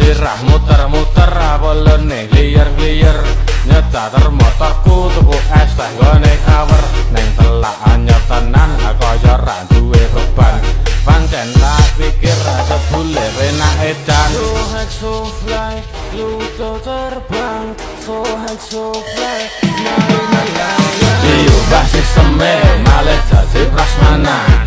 Sirah muter-muter bolone liar-liar nyetar motorku tuku es teh gone kawer neng telakan nyetenan kaya ra duwe beban pancen tak pikir sebule penak edan so fly luto terbang so fly diubah sisteme malah jadi prasmanan